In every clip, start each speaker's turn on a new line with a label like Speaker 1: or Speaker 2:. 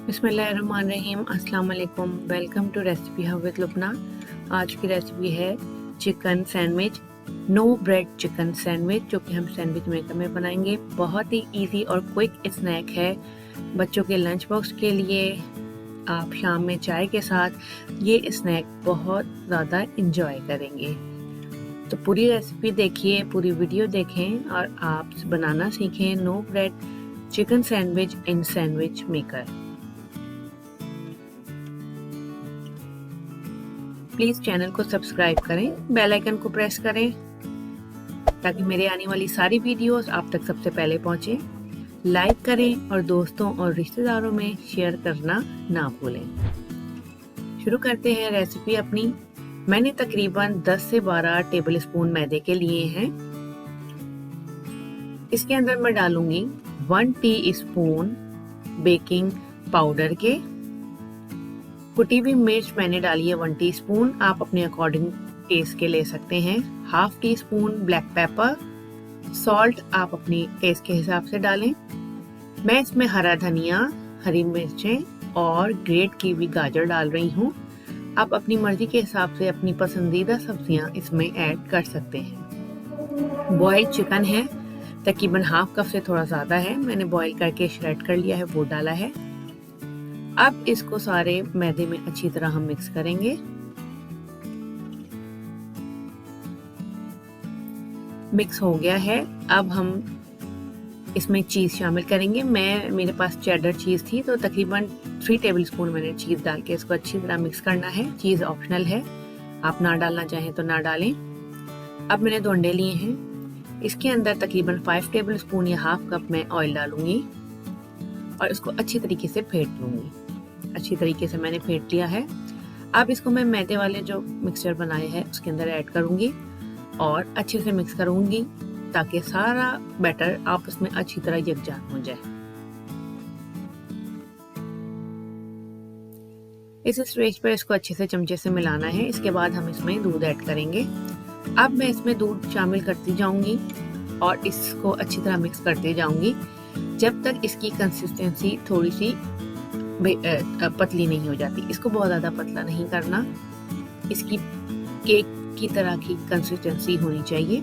Speaker 1: बिस्मिल्लाहिर्रहमानिर्रहीम। अस्सलाम वालेकुम। Welcome to recipe hub with Lubna. आज की रेसिपी है chicken sandwich, no bread chicken sandwich, जो कि हम सैंडविच मेकर में बनाएंगे। बहुत ही इजी और क्विक स्नैक है बच्चों के लंच बॉक्स के लिए। आप शाम में चाय के साथ ये स्नैक बहुत ज़्यादा इंजॉय करेंगे। तो पूरी रेसिपी देखिए, पूरी वीडियो देखें और आप बनाना सीखें no bread chicken sandwich in sandwich maker. Please channel को सब्सक्राइब करें, बेल आइकन को प्रेस करें ताकि मेरे आने वाली सारी वीडियोस आप तक सबसे पहले पहुंचे। लाइक करें और दोस्तों और रिश्तेदारों में शेयर करना ना भूलें। शुरू करते हैं रेसिपी अपनी। मैंने तकरीबन 10 से 12 टेबल स्पून मैदे के लिए हैं। इसके अंदर मैं डालूंगी 1 टीस्पून बेकिंग पाउडर के। कुटी हुई मिर्च मैंने डाली है 1 टीस्पून, आप अपने अकॉर्डिंग टेस्ट के ले सकते हैं। Half tea spoon black pepper. Salt आप अपनी टेस्ट के हिसाब से डालें। मैं इसमें हरा धनिया, हरी मिर्चें और ग्रेट की हुई गाजर डाल रही हूँ। आप अपनी मर्जी के हिसाब से अपनी पसंदीदा सब्जियां इसमें ऐड कर सकते हैं। बॉइल्ड चिकन है, तकरीबन हाफ कप से थोड़ा ज़्यादा है, मैंने बॉईल करके श्रेड कर लिया है, वो डाला है। अब इसको सारे मैदे में अच्छी तरह हम मिक्स करेंगे। मिक्स हो गया है। अब हम इसमें चीज़ शामिल करेंगे। मेरे पास चेडर चीज़ थी, तो तकरीबन 3 टेबलस्पून मैंने चीज़ डाल के इसको अच्छी तरह मिक्स करना है। चीज़ ऑप्शनल है, आप ना डालना चाहें तो ना डालें। अब मैंने 2 अंडे लिए हैं। इसके अंदर तकरीबन 5 टेबलस्पून या हाफ कप में ऑयल डालूंगी और इसको अच्छी तरीके से फेंट लूंगी। अच्छी तरीके से मैंने फेंट लिया है। अब इसको मैं मैदे वाले जो मिक्सचर बनाए हैं उसके अंदर ऐड करूंगी और अच्छे से मिक्स करूंगी ताकि सारा बैटर आपस में अच्छी तरह यकजान हो जाए। इस स्टेज पर इसको अच्छे से चमचे से मिलाना है। इसके बाद हम इसमें दूध ऐड करेंगे। अब मैं इसमें दूध शामिल करती जाऊंगी और इसको अच्छी तरह मिक्स करते जाऊंगी जब तक इसकी कंसिस्टेंसी थोड़ी सी पतली नहीं हो जाती। इसको बहुत ज़्यादा पतला नहीं करना, इसकी केक की तरह की कंसिस्टेंसी होनी चाहिए।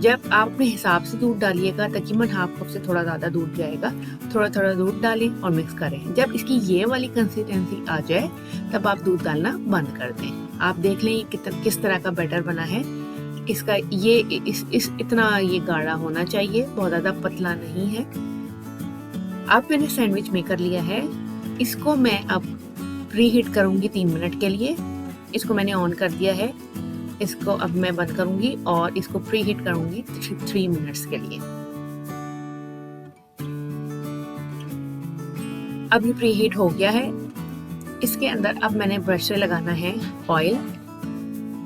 Speaker 1: जब आप अपने हिसाब से दूध डालिएगा, तकरीबन हाफ कप से थोड़ा ज़्यादा दूध जाएगा, थोड़ा थोड़ा दूध डालें और मिक्स करें। जब इसकी ये वाली कंसिस्टेंसी आ जाए तब आप दूध डालना बंद कर दें। आप देख लें किस तरह का बैटर बना है। इसका ये इतना ये गाढ़ा होना चाहिए, बहुत ज़्यादा पतला नहीं है। अब मैंने सैंडविच मेकर लिया है, इसको मैं अब प्री हीट करूंगी 3 मिनट के लिए। इसको मैंने ऑन कर दिया है। इसको अब मैं बंद करूंगी और इसको प्री हीट करूंगी 3 मिनट्स के लिए। अब ये प्री हीट हो गया है। इसके अंदर अब मैंने ब्रश से लगाना है ऑयल।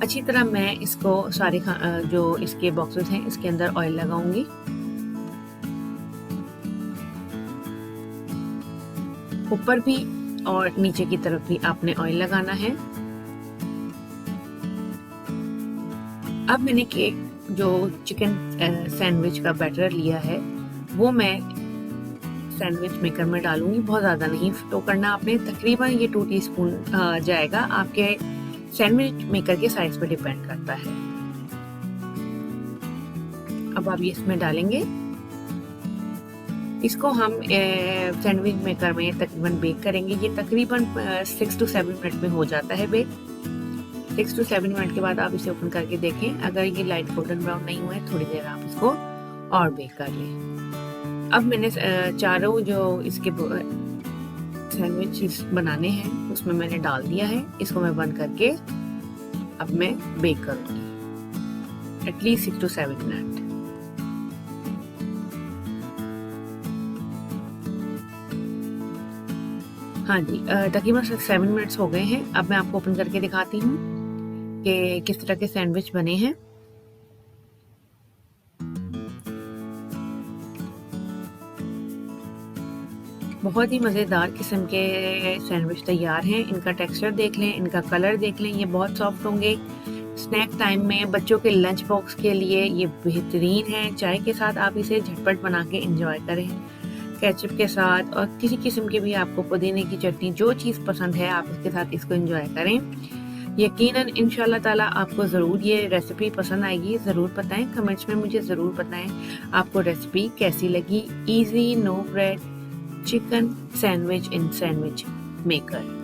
Speaker 1: अच्छी तरह मैं इसको सारे जो इसके बॉक्सेस हैं इसके अंदर ऑयल लगाऊंगी। ऊपर भी और नीचे की तरफ भी आपने ऑयल लगाना है। अब मैंने केक जो चिकन सैंडविच का बैटर लिया है वो मैं सैंडविच मेकर में डालूंगी। बहुत ज़्यादा नहीं फ्लो करना आपने, तकरीबन ये 2 टीस्पून जाएगा। आपके सैंडविच मेकर के साइज पे डिपेंड करता है। अब आप ये इसमें डालेंगे। इसको हम सैंडविच मेकर में तकरीबन बेक करेंगे। ये तकरीबन 6 to 7 मिनट में हो जाता है बेक। 6 to 7 मिनट के बाद आप इसे ओपन करके देखें। अगर ये लाइट गोल्डन ब्राउन नहीं हुआ है, थोड़ी देर आप इसको और बेक कर लें। अब मैंने चारों जो इसके सैंडविच बनाने हैं उसमें मैंने डाल दिया है। इसको मैं बंद करके अब मैं बेक करूँगी एटलीस्ट 6 to 7 मिनट। हाँ जी, तकरीबन 7 मिनट्स हो गए हैं। अब मैं आपको ओपन करके दिखाती हूँ कि किस तरह के सैंडविच बने हैं। बहुत ही मज़ेदार किस्म के सैंडविच तैयार हैं। इनका टेक्सचर देख लें, इनका कलर देख लें, ये बहुत सॉफ्ट होंगे। स्नैक टाइम में बच्चों के लंच बॉक्स के लिए ये बेहतरीन है। चाय के साथ आप इसे झटपट बना के एंजॉय करें। केचप के साथ और किसी किस्म की भी आपको पुदीने की चटनी जो चीज़ पसंद है आप इसके साथ इसको एंजॉय करें। यकीनन इंशाल्लाह ताला आपको ज़रूर ये रेसिपी पसंद आएगी। ज़रूर बताएं, कमेंट्स में मुझे ज़रूर बताएं आपको रेसिपी कैसी लगी। Easy no bread chicken sandwich in sandwich maker.